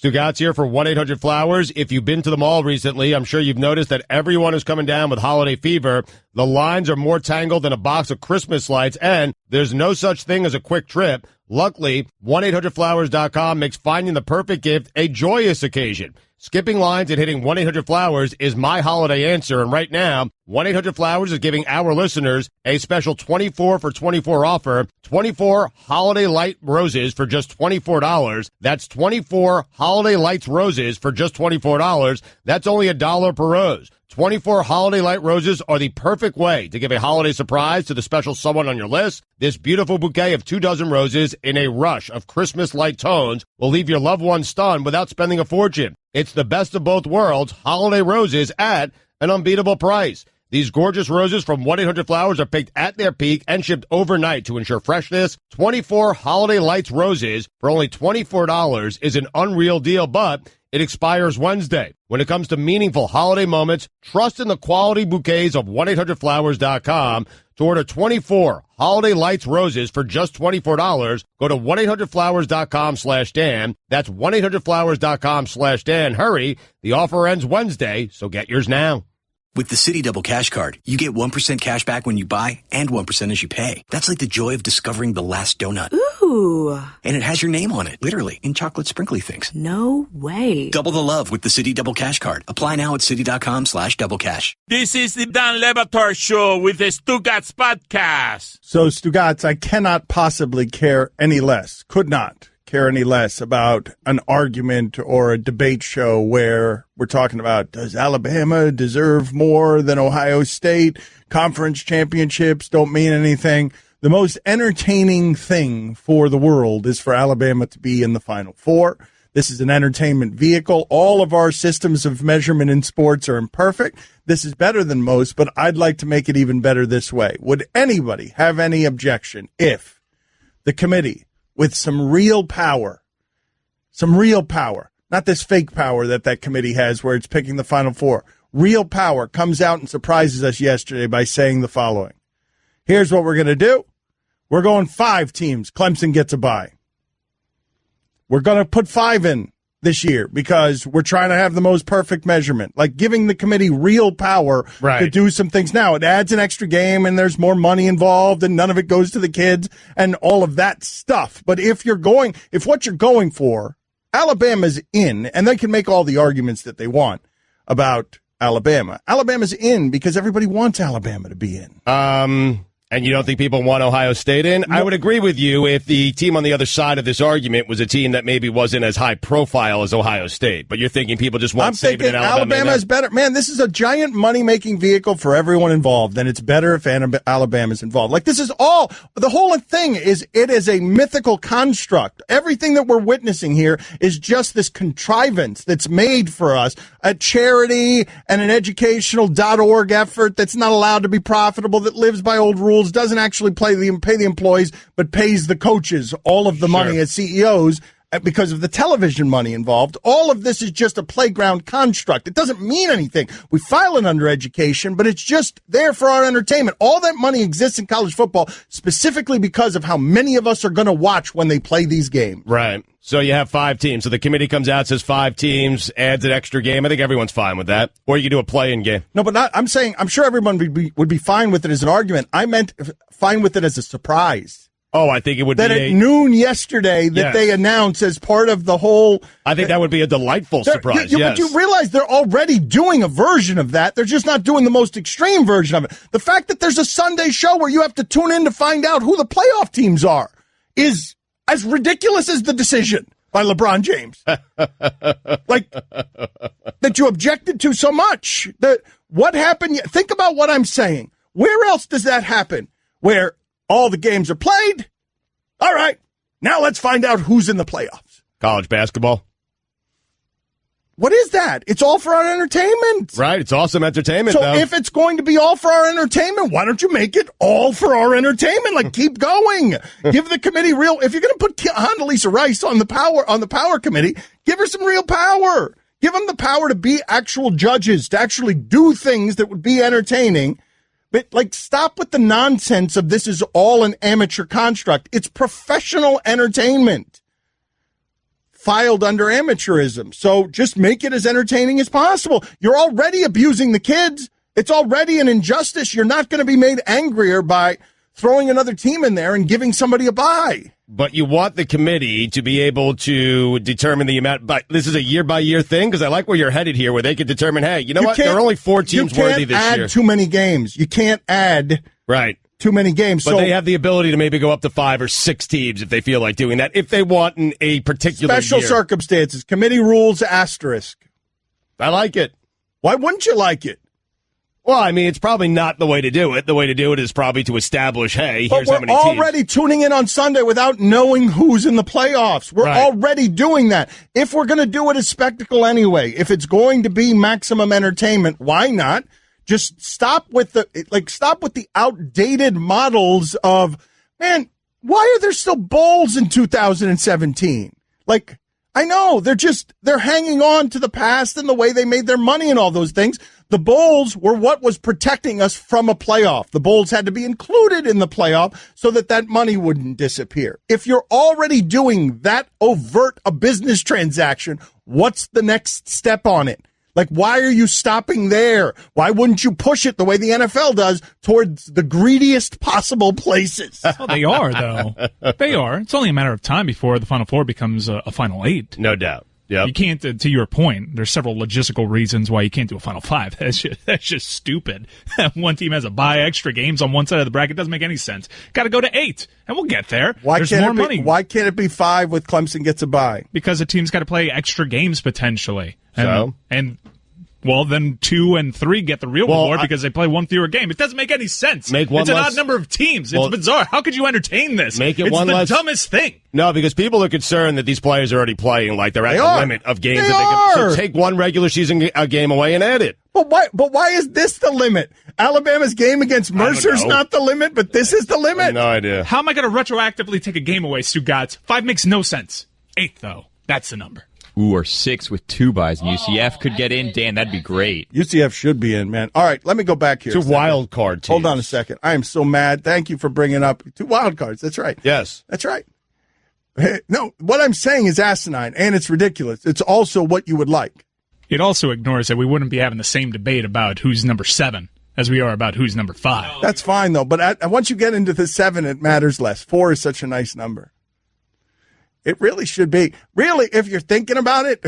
Stugotz here for 1-800-Flowers. If you've been to the mall recently, I'm sure you've noticed that everyone is coming down with holiday fever. The lines are more tangled than a box of Christmas lights, and there's no such thing as a quick trip. Luckily, 1-800-Flowers.com makes finding the perfect gift a joyous occasion. Skipping lines and hitting 1-800-Flowers is my holiday answer, and right now, 1-800-Flowers is giving our listeners a special 24 for 24 offer, 24 Holiday Light Roses for just $24. That's 24 Holiday Lights Roses for just $24. That's only $1 per rose. 24 Holiday Light Roses are the perfect way to give a holiday surprise to the special someone on your list. This beautiful bouquet of 24 roses in a rush of Christmas light tones will leave your loved one stunned without spending a fortune. It's the best of both worlds, holiday roses at an unbeatable price. These gorgeous roses from 1-800-Flowers are picked at their peak and shipped overnight to ensure freshness. 24 Holiday Lights Roses for only $24 is an unreal deal, but it expires Wednesday. When it comes to meaningful holiday moments, trust in the quality bouquets of 1-800-Flowers.com. To order 24 Holiday Lights Roses for just $24, go to 1-800-Flowers.com/Dan. That's 1-800-Flowers.com/Dan. Hurry, the offer ends Wednesday, so get yours now. With the Citi Double Cash Card, you get 1% cash back when you buy and 1% as you pay. That's like the joy of discovering the last donut. Ooh. And it has your name on it, literally, in chocolate sprinkly things. No way. Double the love with the Citi Double Cash Card. Apply now at Citi.com/doublecash. This is the Dan Le Batard Show with the Stugotz podcast. So, Stugotz, I cannot possibly care any less, could not care any less about an argument or a debate show where we're talking about, does Alabama deserve more than Ohio State? Conference championships don't mean anything. The most entertaining thing for the world is for Alabama to be in the Final Four. This is an entertainment vehicle. All of our systems of measurement in sports are imperfect. This is better than most, but I'd like to make it even better this way. Would anybody have any objection if the committee, with some real power, not this fake power that committee has where it's picking the Final Four, real power, comes out and surprises us yesterday by saying the following? Here's what we're going to do. We're going 5 teams. Clemson gets a bye. We're going to put 5 in this year because we're trying to have the most perfect measurement, like giving the committee real power to do some things. Now, it adds an extra game and there's more money involved and none of it goes to the kids and all of that stuff. But if what you're going for, Alabama's in, and they can make all the arguments that they want about Alabama. Alabama's in because everybody wants Alabama to be in. And you don't think people want Ohio State in? No. I would agree with you if the team on the other side of this argument was a team that maybe wasn't as high profile as Ohio State. But you're thinking people just want Saban and Alabama. Alabama is better. Man, this is a giant money-making vehicle for everyone involved, and it's better if Alabama's involved. Like, this is all, the whole thing is, it is a mythical construct. Everything that we're witnessing here is just this contrivance that's made for us, a charity and an educational .org effort that's not allowed to be profitable, that lives by old rules, doesn't actually pay the employees, but pays the coaches all of the money as CEOs because of the television money involved. All of this is just a playground construct. It doesn't mean anything. We file it under education, but it's just there for our entertainment. All that money exists in college football specifically because of how many of us are going to watch when they play these games. Right. So you have 5 teams. So the committee comes out, says 5 teams, adds an extra game. I think everyone's fine with that. Or you can do a play-in game. No, but I'm saying, I'm sure everyone would be fine with it as an argument. I meant fine with it as a surprise. Oh, I think it would be at noon yesterday that they announced as part of the whole. I think that would be a delightful surprise. But you realize they're already doing a version of that. They're just not doing the most extreme version of it. The fact that there's a Sunday show where you have to tune in to find out who the playoff teams are is as ridiculous as the decision by LeBron James. Like, that you objected to so much. What happened? Think about what I'm saying. Where else does that happen? Where all the games are played? All right, now let's find out who's in the playoffs. College basketball. What is that? It's all for our entertainment. Right, it's awesome entertainment, So if it's going to be all for our entertainment, why don't you make it all for our entertainment? Like, keep going. Give the committee real. If you're going to put Condoleezza Rice on the power committee, give her some real power. Give them the power to be actual judges, to actually do things that would be entertaining. But, like, stop with the nonsense of this is all an amateur construct. It's professional entertainment. filed under amateurism. So just make it as entertaining as possible. You're already abusing the kids. It's already an injustice. You're not going to be made angrier by throwing another team in there and giving somebody a bye. But you want the committee to be able to determine the amount. But this is a year-by-year thing, because I like where you're headed here, where they could determine, hey, you know what? There are only 4 teams worthy this year. You can't add too many games. You can't add too many games. But they have the ability to maybe go up to 5 or 6 teams if they feel like doing that, if they want in a particular special year. Circumstances. Committee rules asterisk. I like it. Why wouldn't you like it? Well, I mean, it's probably not the way to do it. The way to do it is probably to establish, hey, here's how many teams. We're already tuning in on Sunday without knowing who's in the playoffs. We're already doing that. If we're going to do it as spectacle anyway, if it's going to be maximum entertainment, why not? Just stop with the outdated models of, man, why are there still bowls in 2017? Like, I know, they're hanging on to the past and the way they made their money and all those things. The bowls were what was protecting us from a playoff. The bowls had to be included in the playoff so that money wouldn't disappear. If you're already doing that overt a business transaction, what's the next step on it? Like, why are you stopping there? Why wouldn't you push it the way the NFL does towards the greediest possible places? Well, they are, though. They are. It's only a matter of time before the Final Four becomes a Final 8. No doubt. Yep. You can't, to your point, there's several logistical reasons why you can't do a Final 5. That's just stupid. One team has a bye, extra games on one side of the bracket. Doesn't make any sense. Got to go to 8, and we'll get there. There's more money. Why can't it be 5 with Clemson gets a bye? Because a team's got to play extra games potentially. Well, then 2 and 3 get the real reward because they play one fewer game. It doesn't make any sense. It's an odd number of teams. It's bizarre. How could you entertain this? It's the dumbest thing. No, because people are concerned that these players are already playing like they're at the limit of games. So take one regular season game away and add it. But why is this the limit? Alabama's game against Mercer's not the limit, but this is the limit? I have no idea. How am I going to retroactively take a game away, Stugotz? 5 makes no sense. 8, though. That's the number. Ooh, or 6 with 2 buys, and UCF could get in. Dan, that'd be great. UCF should be in, man. All right, let me go back here. 2 wild card teams. Hold on a second. I am so mad. Thank you for bringing up 2 wild cards. That's right. Yes. That's right. No, what I'm saying is asinine, and it's ridiculous. It's also what you would like. It also ignores that we wouldn't be having the same debate about who's number 7 as we are about who's number 5. That's fine, though. But once you get into the 7, it matters less. 4 is such a nice number. It really should be. Really, if you're thinking about it,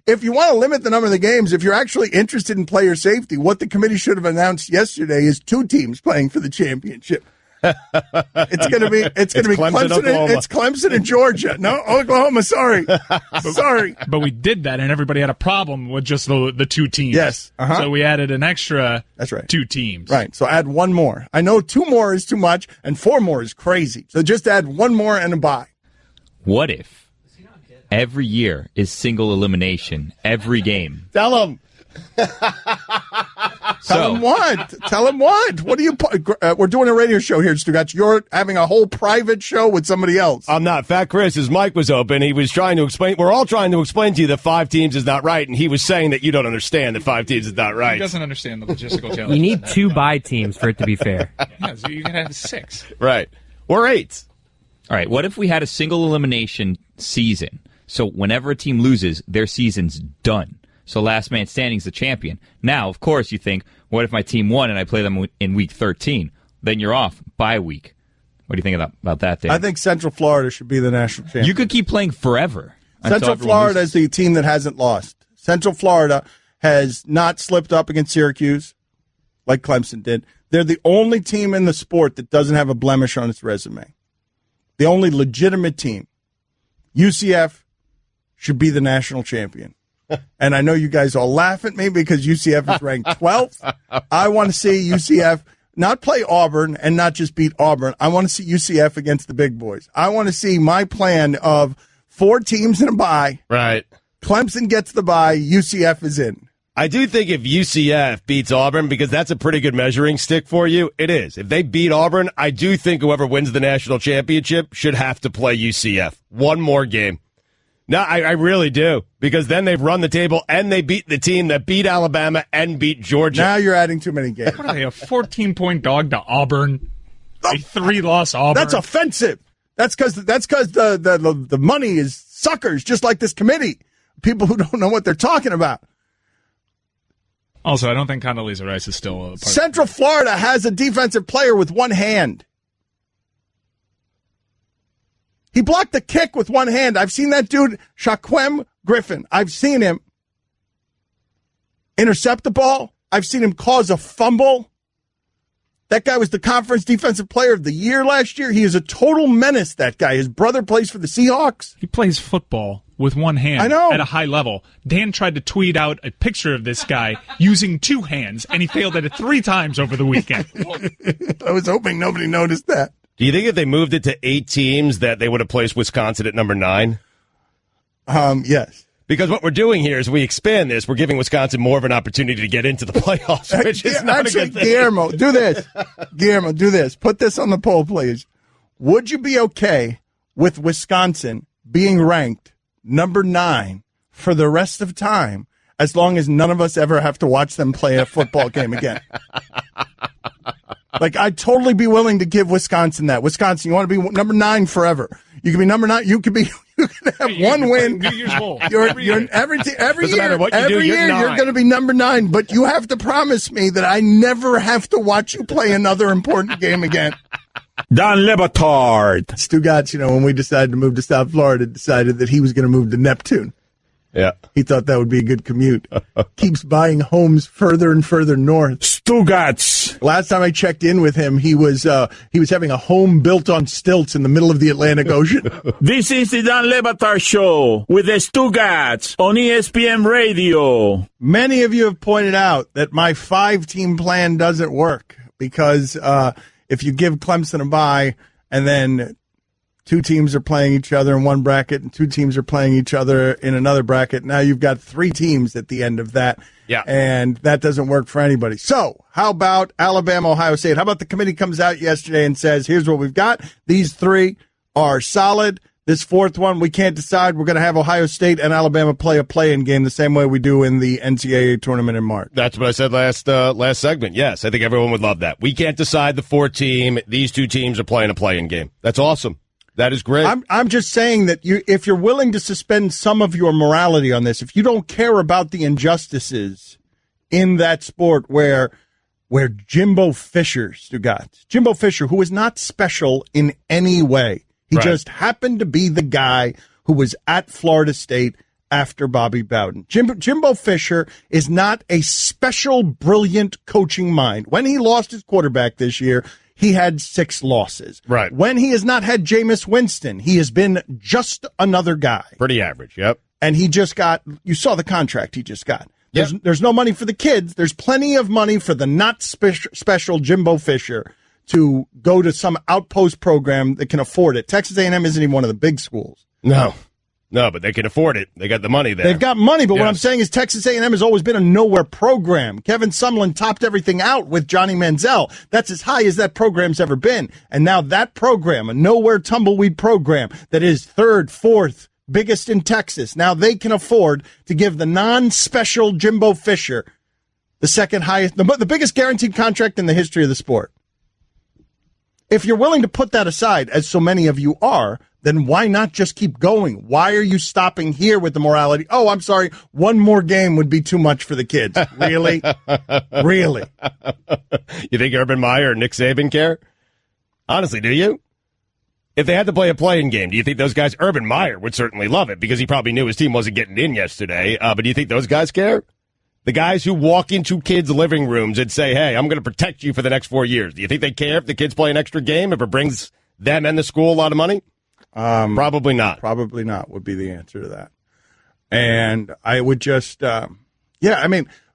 if you want to limit the number of the games, if you're actually interested in player safety, what the committee should have announced yesterday is 2 teams playing for the championship. It's going to be Clemson. It's Clemson and Georgia. No, Oklahoma. Sorry. But we did that, and everybody had a problem with just the 2 teams. Yes. So we added an extra. That's right. 2 teams. Right. So add 1 more. I know 2 more is too much, and 4 more is crazy. So just add 1 more and a bye. What if every year is single elimination, every game? Tell them. Tell them what? Tell them what? What do you? We're doing a radio show here, Stugotz. You're having a whole private show with somebody else. I'm not. Fat Chris, his mic was open. He was trying to explain. We're all trying to explain to you that 5 teams is not right, and he was saying that you don't understand that 5 teams is not right. He doesn't understand the logistical challenge. You need 2 bye teams for it to be fair. Yeah, so you gotta have 6. Right. Or 8. All right, what if we had a single elimination season? So whenever a team loses, their season's done. So last man standing is the champion. Now, of course, you think, what if my team won and I play them in week 13? Then you're off bye week. What do you think about that, Dan? I think Central Florida should be the national champion. You could keep playing forever. Central Florida is the team that hasn't lost. Central Florida has not slipped up against Syracuse like Clemson did. They're the only team in the sport that doesn't have a blemish on its resume. The only legitimate team. UCF should be the national champion. And I know you guys all laugh at me because UCF is ranked 12th. I want to see UCF not play Auburn and not just beat Auburn. I want to see UCF against the big boys. I want to see my plan of 4 teams in a bye. Right. Clemson gets the bye. UCF is in. I do think if UCF beats Auburn, because that's a pretty good measuring stick for you, it is. If they beat Auburn, I do think whoever wins the national championship should have to play UCF. 1 more game. No, I really do, because then they've run the table and they beat the team that beat Alabama and beat Georgia. Now you're adding too many games. What are they, a 14-point dog to Auburn? A 3-loss Auburn? That's offensive. That's because the money is suckers, just like this committee. People who don't know what they're talking about. Also, I don't think Condoleezza Rice is still a part Central Florida has a defensive player with one hand. He blocked the kick with one hand. I've seen that dude, Shaquem Griffin. I've seen him intercept the ball. I've seen him cause a fumble. That guy was the conference defensive player of the year last year. He is a total menace, that guy. His brother plays for the Seahawks. He plays football with one hand I know. at a high level. Dan tried to tweet out a picture of this guy using two hands, and he failed at it 3 times over the weekend. I was hoping nobody noticed that. Do you think if they moved it to 8 teams that they would have placed Wisconsin at number 9? Yes. Because what we're doing here is we expand this. We're giving Wisconsin more of an opportunity to get into the playoffs, which is not Actually, a good thing. Guillermo, do this. Guillermo, do this. Put this on the poll, please. Would you be okay with Wisconsin being ranked number 9 for the rest of time, as long as none of us ever have to watch them play a football game again? Like, I'd totally be willing to give Wisconsin that. Wisconsin, you want to be number 9 forever. You can be number 9. You can have one win. New Year's Bowl. Every year, you're going to be number 9, but you have to promise me that I never have to watch you play another important game again. Don Le Batard. Stugotz, when we decided to move to South Florida, decided that he was going to move to Neptune. Yeah. He thought that would be a good commute. Keeps buying homes further and further north. Stugotz. Last time I checked in with him, he was having a home built on stilts in the middle of the Atlantic Ocean. This is the Don Le Batard Show with the Stugotz on ESPN Radio. Many of you have pointed out that my 5-team plan doesn't work because if you give Clemson a bye and then 2 teams are playing each other in one bracket and 2 teams are playing each other in another bracket, now you've got 3 teams at the end of that. Yeah. And that doesn't work for anybody. So how about Alabama, Ohio State? How about the committee comes out yesterday and says, here's what we've got. These 3 are solid. This 4th one, we can't decide. We're going to have Ohio State and Alabama play a play-in game the same way we do in the NCAA tournament in March. That's what I said last segment. Yes, I think everyone would love that. We can't decide the 4th team. These 2 teams are playing a play-in game. That's awesome. That is great. I'm just saying that if you're willing to suspend some of your morality on this, if you don't care about the injustices in that sport where Jimbo Fisher, Jimbo Fisher, who is not special in any way, he just happened to be the guy who was at Florida State after Bobby Bowden. Jimbo Fisher is not a special, brilliant coaching mind. When he lost his quarterback this year, he had 6 losses. Right. When he has not had Jameis Winston, he has been just another guy. Pretty average, yep. And he just got, you saw the contract he just got. Yep. There's no money for the kids. There's plenty of money for the not special Jimbo Fisher to go to some outpost program that can afford it. Texas A&M isn't even one of the big schools. No, but they can afford it. They got the money there. They've got money, but what I'm saying is Texas A&M has always been a nowhere program. Kevin Sumlin topped everything out with Johnny Manziel. That's as high as that program's ever been. And now that program, a nowhere tumbleweed program that is 3rd, 4th, biggest in Texas, now they can afford to give the non-special Jimbo Fisher the 2nd highest, the biggest guaranteed contract in the history of the sport. If you're willing to put that aside, as so many of you are, then why not just keep going? Why are you stopping here with the morality? Oh, I'm sorry, 1 more game would be too much for the kids. Really? Really? You think Urban Meyer or Nick Saban care? Honestly, do you? If they had to play a play-in game, do you think those guys, Urban Meyer would certainly love it because he probably knew his team wasn't getting in yesterday, but do you think those guys care? The guys who walk into kids' living rooms and say, hey, I'm going to protect you for the next 4 years. Do you think they care if the kids play an extra game, if it brings them and the school a lot of money? Probably not. Probably not would be the answer to that. And I would just,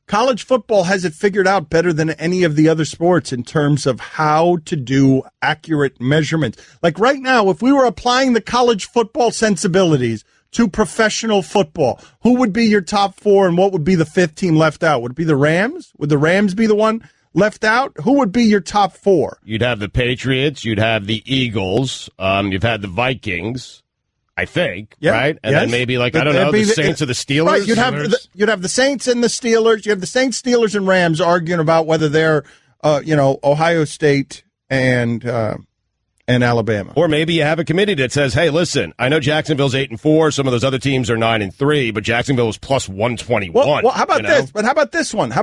college football has it figured out better than any of the other sports in terms of how to do accurate measurements. Like right now, if we were applying the college football sensibilities to professional football, who would be your top 4 and what would be the 5th team left out? Would it be the Rams? Would the Rams be the one left out? Who would be your top 4? You'd have the Patriots. You'd have the Eagles. You've had the Vikings, I think, right? And then maybe the Saints or the Steelers. Right, you'd have the Saints and the Steelers. You have the Saints, Steelers, and Rams arguing about whether they're, Ohio State and and Alabama. Or maybe you have a committee that says, hey, listen, I know Jacksonville's 8-4. Some of those other teams are 9-3, but Jacksonville is plus 121. Well, how about this? But how about this one? How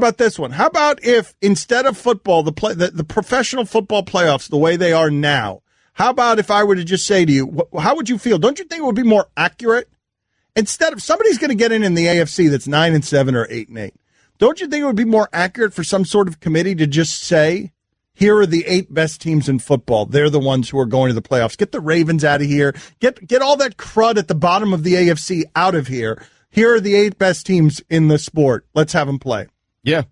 about if instead of football, the professional football playoffs, the way they are now, how about if I were to just say to you, how would you feel? Don't you think it would be more accurate? Instead of somebody's going to get in the AFC that's 9-7 or 8-8. Don't you think it would be more accurate for some sort of committee to just say, here are the 8 best teams in football. They're the ones who are going to the playoffs. Get the Ravens out of here. Get all that crud at the bottom of the AFC out of here. Here are the 8 best teams in the sport. Let's have them play. Yeah.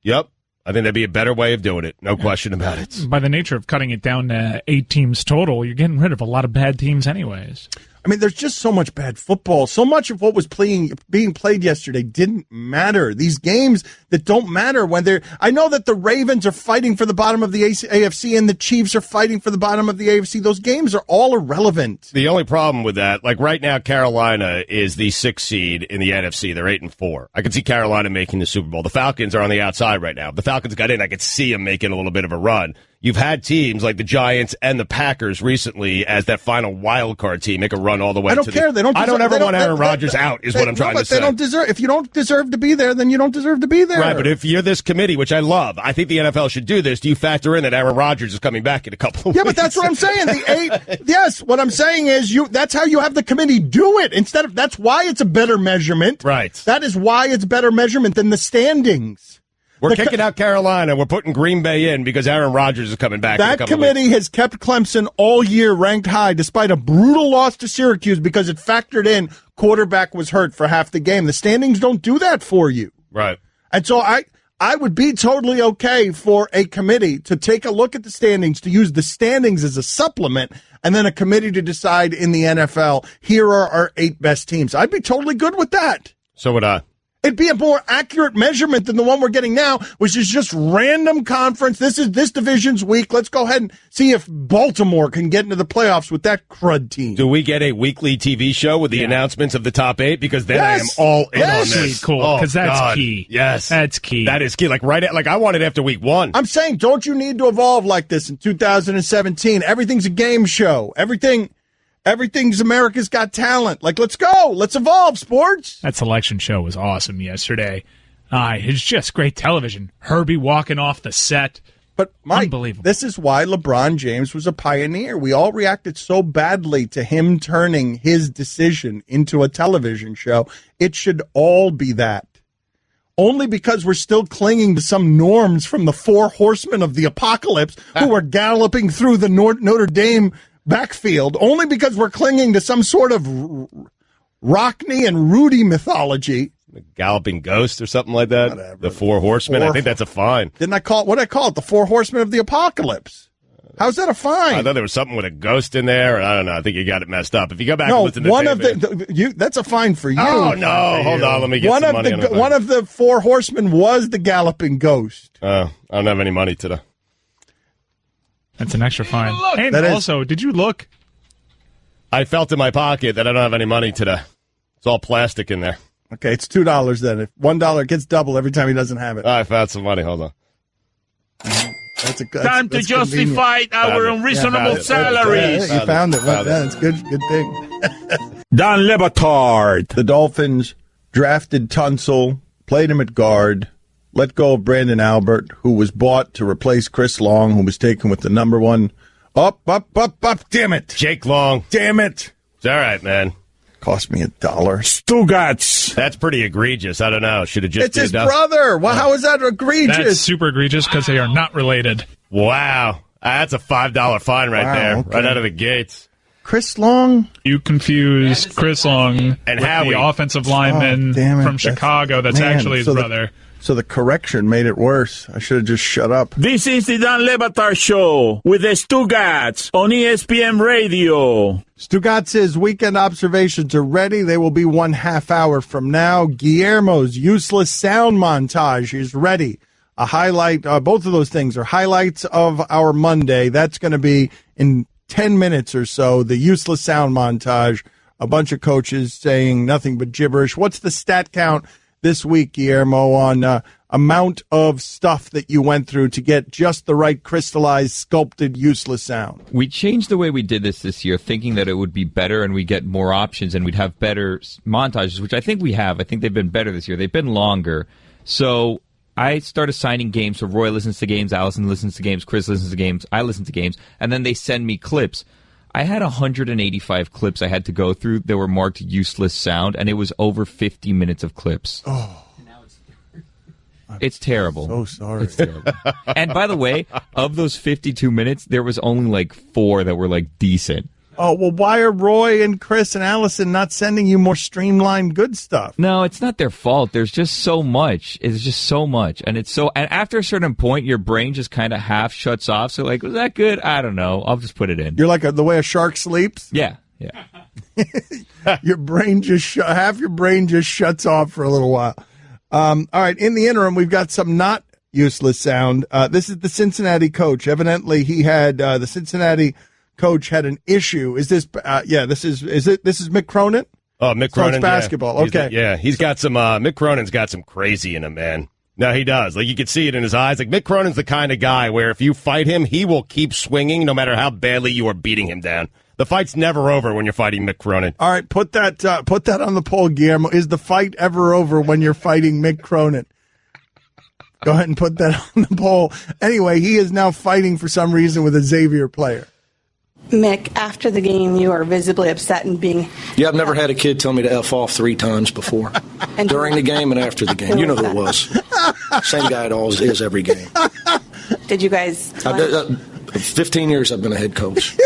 Yep. I think that'd be a better way of doing it. No question about it. By the nature of cutting it down to 8 teams total, you're getting rid of a lot of bad teams anyways. I mean, there's just so much bad football. So much of what was being played yesterday didn't matter. These games that don't matter when they're... I know that the Ravens are fighting for the bottom of the AFC and the Chiefs are fighting for the bottom of the AFC. Those games are all irrelevant. The only problem with that, like right now, Carolina is the 6th seed in the NFC. They're 8-4. I can see Carolina making the Super Bowl. The Falcons are on the outside right now. If the Falcons got in, I could see them making a little bit of a run. You've had teams like the Giants and the Packers recently as that final wild card team make a run all the way. I don't care. They don't. I don't ever want Aaron Rodgers out. Is what I'm trying to say. They don't deserve. If you don't deserve to be there, then you don't deserve to be there. Right. But if you're this committee, which I love, I think the NFL should do this. Do you factor in that Aaron Rodgers is coming back in a couple of weeks? Yeah, but that's what I'm saying. The 8. Yes, what I'm saying is that's how you have the committee do it. That's why it's a better measurement. Right. That is why it's better measurement than the standings. We're kicking out Carolina. We're putting Green Bay in because Aaron Rodgers is coming back. That committee has kept Clemson all year ranked high despite a brutal loss to Syracuse because it factored in quarterback was hurt for half the game. The standings don't do that for you. Right. And so I would be totally okay for a committee to take a look at the standings, to use the standings as a supplement, and then a committee to decide in the NFL, here are our 8 best teams. I'd be totally good with that. So would I. It'd be a more accurate measurement than the one we're getting now, which is just random conference. This division's weak. Let's go ahead and see if Baltimore can get into the playoffs with that crud team. Do we get a weekly TV show with the announcements of the top 8? Because then yes. I am all in yes. on this. Cool, because that's key. Yes, that's key. That is key. Like I want it after week 1. I'm saying, don't you need to evolve like this in 2017? Everything's a game show. Everything's America's Got Talent. Like, let's go. Let's evolve, sports. That selection show was awesome yesterday. It's just great television. Herbie walking off the set. But, Mike, unbelievable. This is why LeBron James was a pioneer. We all reacted so badly to him turning his decision into a television show. It should all be that. Only because we're still clinging to some norms from the 4 horsemen of the apocalypse who were galloping through the Notre Dame backfield, only because we're clinging to some sort of Rockney and Rudy mythology. The Galloping Ghost or something like that. Whatever. The 4 Horsemen. I think that's a fine. Didn't I call it? What did I call it? The 4 Horsemen of the Apocalypse. How's that a fine? I thought there was something with a ghost in there. I don't know. I think you got it messed up. If you go back and listen to one David, that's a fine for you. Oh no! Hold on. Let me get some money. One of the 4 Horsemen was the Galloping Ghost. I don't have any money today. That's an extra fine. And also, did you look? I felt in my pocket that I don't have any money today. It's all plastic in there. Okay, it's $2 then. If $1 gets double every time he doesn't have it. I found some money. Hold on. Time to justify our unreasonable salaries. You found it. That's good. Good thing. Don Le Batard. The Dolphins drafted Tunsil, played him at guard, let go of Brandon Albert, who was bought to replace Chris Long, who was taken with the number 1. Up. Damn it. Jake Long. Damn it. It's all right, man. Cost me $1. Stugotz. That's pretty egregious. I don't know. Should have just. It's his brother. Well, how is that egregious? That's super egregious because they are not related. Wow. That's a $5 fine right there. Okay. Right out of the gates. Chris Long? You confused Chris Long and with Howie, the offensive lineman from Chicago. That's actually his brother. So the correction made it worse. I should have just shut up. This is the Dan Le Batard Show with the Stugotz on ESPN Radio. Stugotz's weekend observations are ready. They will be 1/2 hour from now. Guillermo's Useless Sound Montage is ready. A highlight, both of those things are highlights of our Monday. That's going to be in 10 minutes or so, the Useless Sound Montage. A bunch of coaches saying nothing but gibberish. What's the stat count this week, Guillermo, on amount of stuff that you went through to get just the right crystallized, sculpted, useless sound. We changed the way we did this year, thinking that it would be better and we'd get more options and we'd have better montages, which I think we have. I think they've been better this year. They've been longer. So I start assigning games. So Roy listens to games, Allison listens to games, Chris listens to games, I listen to games, and then they send me clips. I had 185 clips I had to go through that were marked useless sound, and it was over 50 minutes of clips. Oh. It's terrible. So sorry. It's terrible. And by the way, of those 52 minutes, there was only like 4 that were like decent. Oh, well, why are Roy and Chris and Allison not sending you more streamlined good stuff? No, it's not their fault. There's just so much. It's just so much. And and after a certain point, your brain just kind of half shuts off. So like, was that good? I don't know. I'll just put it in. You're like the way a shark sleeps? Yeah. Your brain half your brain just shuts off for a little while. All right, in the interim, we've got some not useless sound. This is the Cincinnati coach. Evidently, he had the Cincinnati coach had an issue. Is this? This is Mick Cronin? Oh, Mick Cronin. So it's basketball. Okay. He's got some. Mick Cronin's got some crazy in him, man. No, he does. Like, you can see it in his eyes. Like, Mick Cronin's the kind of guy where if you fight him, he will keep swinging no matter how badly you are beating him down. The fight's never over when you're fighting Mick Cronin. All right, put that on the poll, Guillermo. Is the fight ever over when you're fighting Mick Cronin? Go ahead and put that on the poll. Anyway, he is now fighting for some reason with a Xavier player. Mick, after the game, you are visibly upset and being... Yeah, I've never had a kid tell me to F off 3 times before. And during the game and after the game. You know who it was. Same guy it always is every game. Did you guys... 15 years I've been a head coach.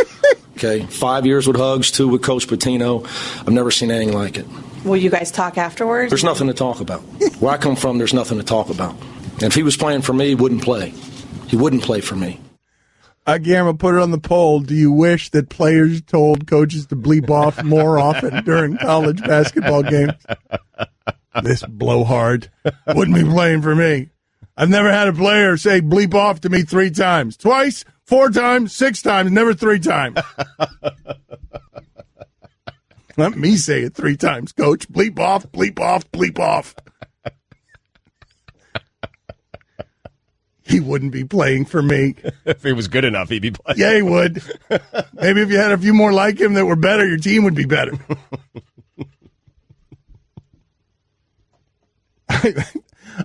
Okay, 5 years with Hugs, 2 with Coach Patino. I've never seen anything like it. Will you guys talk afterwards? There's nothing to talk about. Where I come from, there's nothing to talk about. And if he was playing for me, he wouldn't play. He wouldn't play for me. Guillermo, put it on the poll. Do you wish that players told coaches to bleep off more often during college basketball games? This blowhard wouldn't be playing for me. I've never had a player say bleep off to me 3 times. Twice, 4 times, 6 times, never 3 times. Let me say it 3 times, Coach. Bleep off, bleep off, bleep off. He wouldn't be playing for me. If he was good enough, he'd be playing. Yeah, he would. Maybe if you had a few more like him that were better, your team would be better.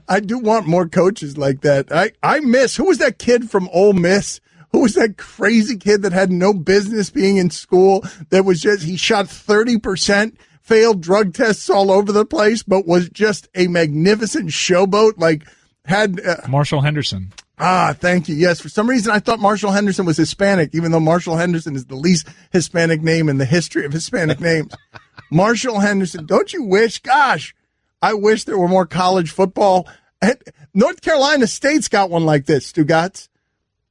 I do want more coaches like that. I miss, who was that kid from Ole Miss? Who was that crazy kid that had no business being in school? That was just, he shot 30%, failed drug tests all over the place, but was just a magnificent showboat. Like, had Marshall Henderson. Thank you. Yes, for some reason I thought Marshall Henderson was Hispanic, even though Marshall Henderson is the least Hispanic name in the history of Hispanic names. Marshall Henderson. Don't you wish? Gosh, I wish there were more college football. North Carolina State's got one like this, Stugotz.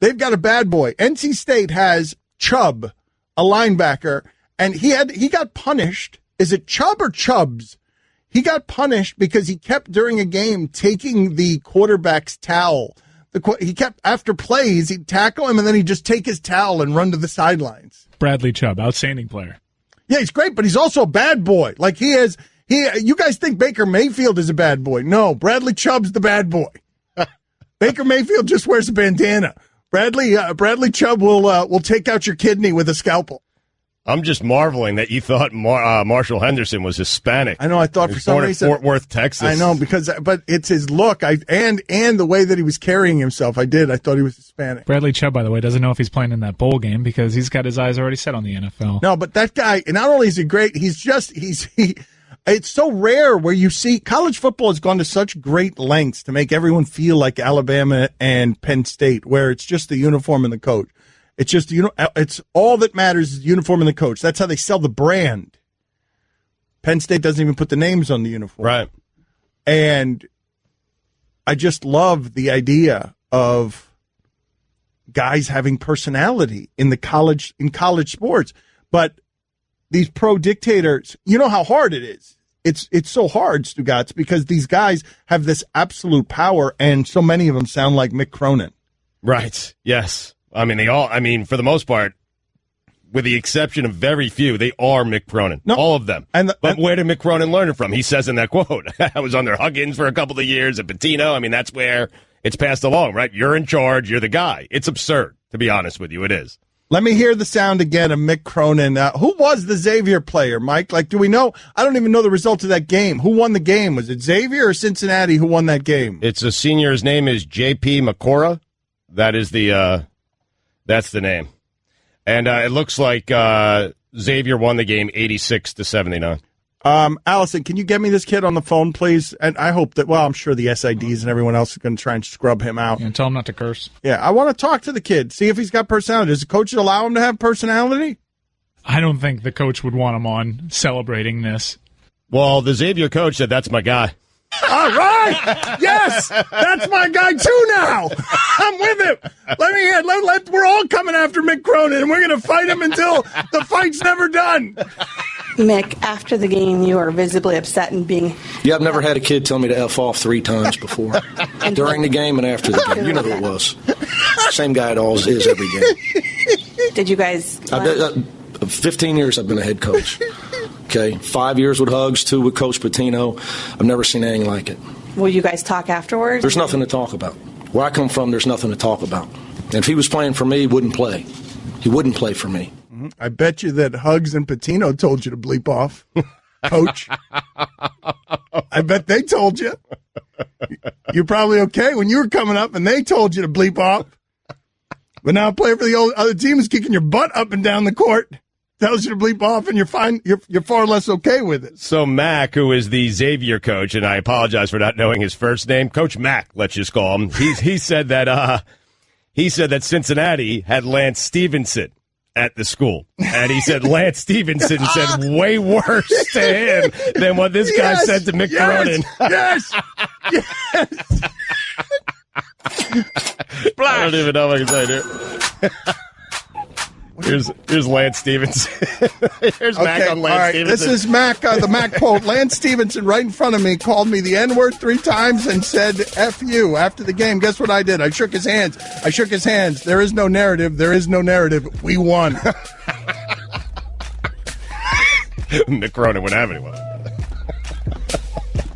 They've got a bad boy. NC State has Chubb, a linebacker, and he got punished. Is it Chubb or Chubbs? He got punished because he kept, during a game, taking the quarterback's towel. He kept, after plays, he'd tackle him, and then he'd just take his towel and run to the sidelines. Bradley Chubb, outstanding player. Yeah, he's great, but he's also a bad boy. Like, you guys think Baker Mayfield is a bad boy. No, Bradley Chubb's the bad boy. Baker Mayfield just wears a bandana. Bradley Chubb will take out your kidney with a scalpel. I'm just marveling that you thought Marshall Henderson was Hispanic. I know. I thought for some reason Fort Worth, Texas. I know but it's his look. And the way that he was carrying himself. I thought he was Hispanic. Bradley Chubb, by the way, doesn't know if he's playing in that bowl game because he's got his eyes already set on the NFL. No, but that guy. Not only is he great, it's so rare where you see college football has gone to such great lengths to make everyone feel like Alabama and Penn State, where it's just the uniform and the coach. It's just, it's all that matters is the uniform and the coach. That's how they sell the brand. Penn State doesn't even put the names on the uniform. Right. And I just love the idea of guys having personality in college sports. But these pro dictators, you know how hard it is. It's so hard, Stugotz, because these guys have this absolute power, and so many of them sound like Mick Cronin. Right. Yes. I mean, for the most part, with the exception of very few, they are Mick Cronin. No. All of them. But where did Mick Cronin learn it from? He says in that quote, I was under Huggins for a couple of years at Patino. I mean, that's where it's passed along, right? You're in charge. You're the guy. It's absurd, to be honest with you. It is. Let me hear the sound again of Mick Cronin. Who was the Xavier player, Mike? Like, do we know? I don't even know the result of that game. Who won the game? Was it Xavier or Cincinnati who won that game? It's a senior. His name is J.P. Macora. That is that's the name. And it looks like Xavier won the game 86-79. Allison, can you get me this kid on the phone, please? And I hope that, well, I'm sure the SIDs and everyone else is going to try and scrub him out. And tell him not to curse. Yeah, I want to talk to the kid, see if he's got personality. Does the coach allow him to have personality? I don't think the coach would want him on celebrating this. Well, the Xavier coach said, that's my guy. All right. Yes, that's my guy too now. I'm with him. Let me hear. We're all coming after Mick Cronin, and we're going to fight him until the fight's never done. Mick, after the game, you are visibly upset and being... Yeah, I've never had a kid tell me to F off 3 times before. During the game and after the game. You know who it was. Same guy it always is every game. Did you guys... 15 years I've been a head coach. Okay, 5 years with Hugs, 2 with Coach Patino. I've never seen anything like it. Will you guys talk afterwards? There's nothing to talk about. Where I come from, there's nothing to talk about. And if he was playing for me, he wouldn't play. He wouldn't play for me. I bet you that Hugs and Patino told you to bleep off, Coach. I bet they told you. You're probably okay when you were coming up and they told you to bleep off. But now a player for the other team is kicking your butt up and down the court. Tells you to bleep off, and you're fine. You're far less okay with it. So Mac, who is the Xavier coach, and I apologize for not knowing his first name, Coach Mac, let's just call him. He said that Cincinnati had Lance Stevenson at the school, and he said Lance Stevenson said way worse to him than what this guy said to Mick Cronin. Yes. I don't even know what I can say, dude. Here's Lance Stevenson. Here's Mac on Lance all right. Stevenson. This is Mac, the Mac quote. Lance Stevenson, right in front of me, called me the N-word 3 times and said, F you, after the game. Guess what I did? I shook his hands. There is no narrative. We won. Mick Cronin wouldn't have anyone.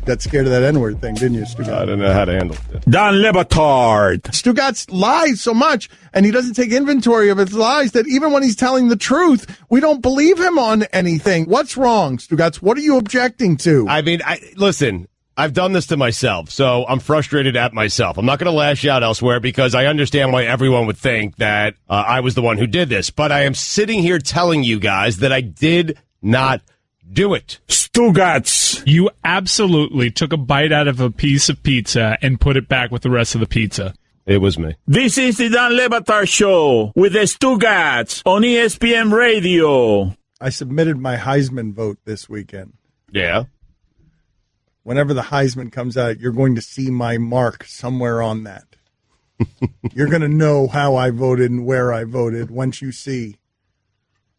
Got scared of that N-word thing, didn't you, Stugotz? I don't know how to handle it. Don Batard. Stugotz lies so much, and he doesn't take inventory of his lies, that even when he's telling the truth, we don't believe him on anything. What's wrong, Stugotz? What are you objecting to? I mean, listen, I've done this to myself, so I'm frustrated at myself. I'm not going to lash out elsewhere because I understand why everyone would think that I was the one who did this. But I am sitting here telling you guys that I did not do it. Stugotz. You absolutely took a bite out of a piece of pizza and put it back with the rest of the pizza. It was me. This is the Don Batard Show with the Stugotz on ESPN Radio. I submitted my Heisman vote this weekend. Yeah. Whenever the Heisman comes out, you're going to see my mark somewhere on that. You're going to know how I voted and where I voted once you see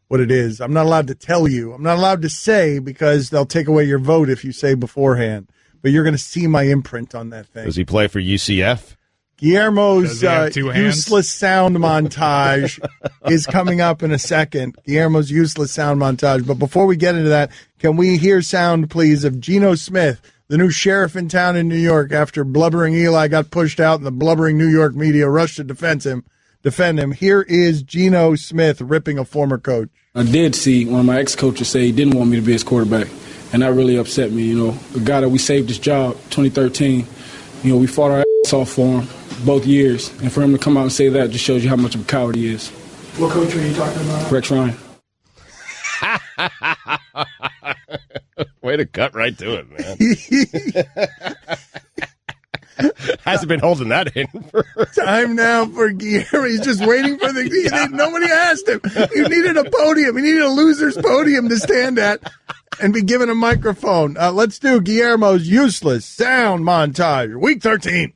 what it is. I'm not allowed to tell you. I'm not allowed to say because they'll take away your vote if you say beforehand. But you're going to see my imprint on that thing. Does he play for UCF? Guillermo's Useless Sound Montage is coming up in a second. Guillermo's Useless Sound Montage. But before we get into that, can we hear sound, please, of Geno Smith, the new sheriff in town in New York, after blubbering Eli got pushed out and the blubbering New York media rushed to defend him. Here is Geno Smith ripping a former coach. I did see one of my ex-coaches say he didn't want me to be his quarterback, and that really upset me. You know, the guy that we saved his job 2013, we fought our ass off for him both years, and for him to come out and say that just shows you how much of a coward he is. What coach are you talking about? Rex Ryan. Way to cut right to it, man. Hasn't been holding that in for time now for Guillermo. He's just waiting for nobody asked him. He needed a podium. He needed a loser's podium to stand at and be given a microphone. Let's do Guillermo's Useless Sound Montage, Week 13.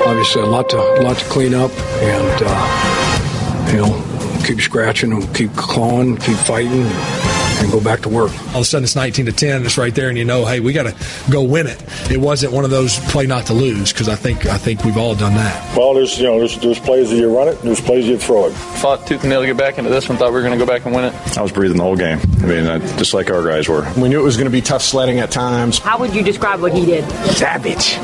Obviously, a lot to clean up, and keep scratching and keep clawing, keep fighting. and go back to work. All of a sudden it's 19-10 and it's right there, and you know, hey, we got to go win it. It wasn't one of those play not to lose, because I think we've all done that. Well, there's plays that you run it, there's plays you throw it. Fought tooth and nail to get back into this one. Thought we were going to go back and win it. I was breathing the whole game. I mean, just like our guys were. We knew it was going to be tough sledding at times. How would you describe what he did? Savage.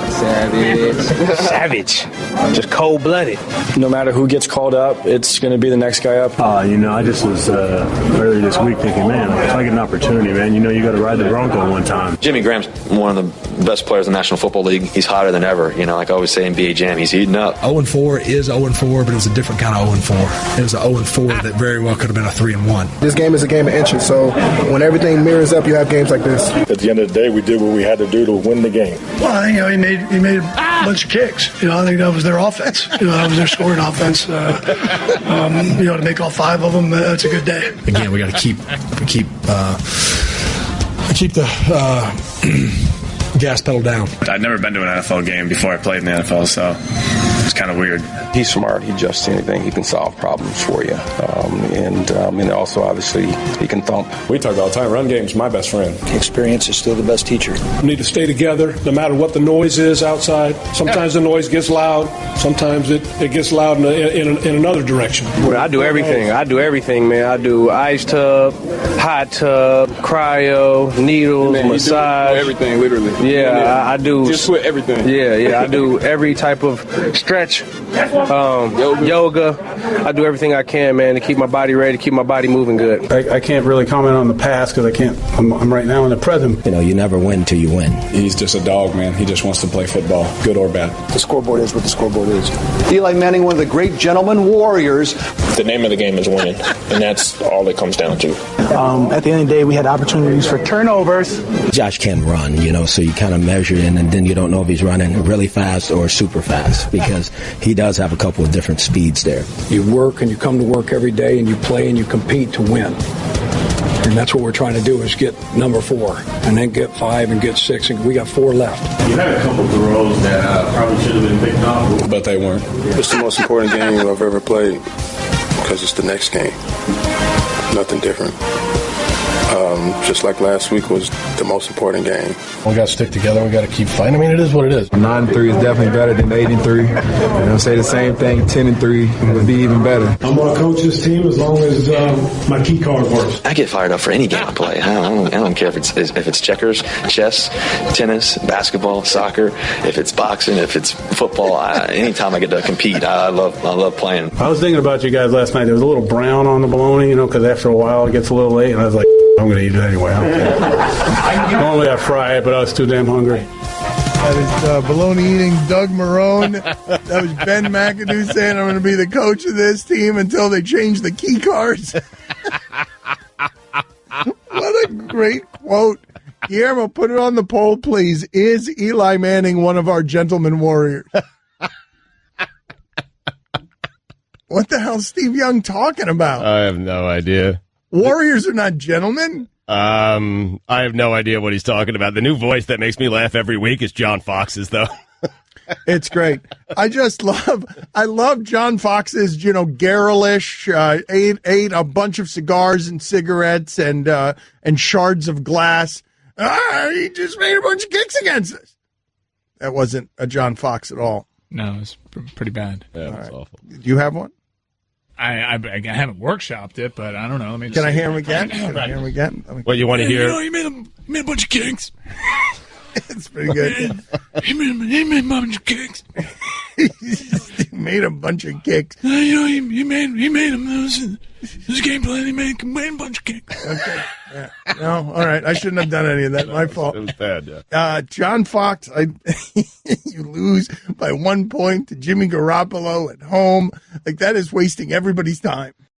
Just cold-blooded. No matter who gets called up, it's going to be the next guy up. I just was earlier this week thinking, man, if I get an opportunity, man, you got to ride the Bronco one time. Jimmy Graham's one of the best players in the National Football League. He's hotter than ever. Like I always say in NBA Jam, he's heating up. 0-4 is 0-4, but it was a different kind of 0-4. It was a 0-4 that very well could have been a 3-1. This game is a game of inches, so when everything mirrors up, you have games like this. At the end of the day, we did what we had to do to win the game. Well, I think he made a bunch of kicks. I think that was their offense. That was their scoring offense. To make all 5 of them, that's a good day. Again, we got to keep the gas pedal down. I'd never been to an NFL game before I played in the NFL, so it's kind of weird. He's smart. He adjusts to anything. He can solve problems for you. And also, obviously, he can thump. We talk all the time. Run game's my best friend. Experience is still the best teacher. We need to stay together no matter what the noise is outside. Sometimes the noise gets loud. Sometimes it gets loud in another direction. Well, I do everything. Man. I do ice tub, hot tub, cryo, needles, massage. Everything, literally. Yeah, I do. Just with everything. Yeah, I do every type of stretch, yoga. I do everything I can, man, to keep my body ready, to keep my body moving good. I can't really comment on the past because I can't. I'm right now in the present. You never win till you win. He's just a dog, man. He just wants to play football, good or bad. The scoreboard is what the scoreboard is. Eli Manning, one of the great gentleman warriors. The name of the game is winning, and that's all it comes down to. At the end of the day, we had opportunities for turnovers. Josh can run, so you kind of measure it, and then you don't know if he's running really fast or super fast, because he does have a couple of different speeds there. You work and you come to work every day and you play and you compete to win. And that's what we're trying to do, is get number 4 and then get 5 and get 6. And we got 4 left. You had a couple of throws that probably should have been picked off, but they weren't. It's the most important game I've ever played because it's the next game. Nothing different. Just like last week was the most important game. We got to stick together. We got to keep fighting. I mean, it is what it is. 9-3 is definitely better than 8-3. And I'll say the same thing. 10-3 would be even better. I'm going to coach this team as long as my key card works. I get fired up for any game I play. I don't care if it's checkers, chess, tennis, basketball, soccer, if it's boxing, if it's football. Anytime I get to compete, I love playing. I was thinking about you guys last night. There was a little brown on the bologna, because after a while it gets a little late, and I was like, I'm going to eat it anyway. I don't care. Normally I fry it, but I was too damn hungry. That is bologna-eating Doug Marrone. That was Ben McAdoo saying, I'm going to be the coach of this team until they change the key cards. What a great quote. Guillermo, put it on the poll, please. Is Eli Manning one of our gentleman warriors? What the hell is Steve Young talking about? I have no idea. Warriors are not gentlemen? I have no idea what he's talking about. The new voice that makes me laugh every week is John Fox's, though. It's great. I love John Fox's, garrulous, ate a bunch of cigars and cigarettes and shards of glass. He just made a bunch of kicks against us. That wasn't a John Fox at all. No, it's pretty bad. Yeah, it's awful. Do you have one? I haven't workshopped it, but I don't know. Can I hear him again? What you want to hear? He made a bunch of kicks. It's pretty good. He made a bunch of kicks. He made a bunch of kicks. He made them. It was a game plan. He made a bunch of kicks. Okay. Yeah. No, all right. I shouldn't have done any of that. My fault. It was bad, yeah. John Fox, you lose by 1 point to Jimmy Garoppolo at home. Like, that is wasting everybody's time.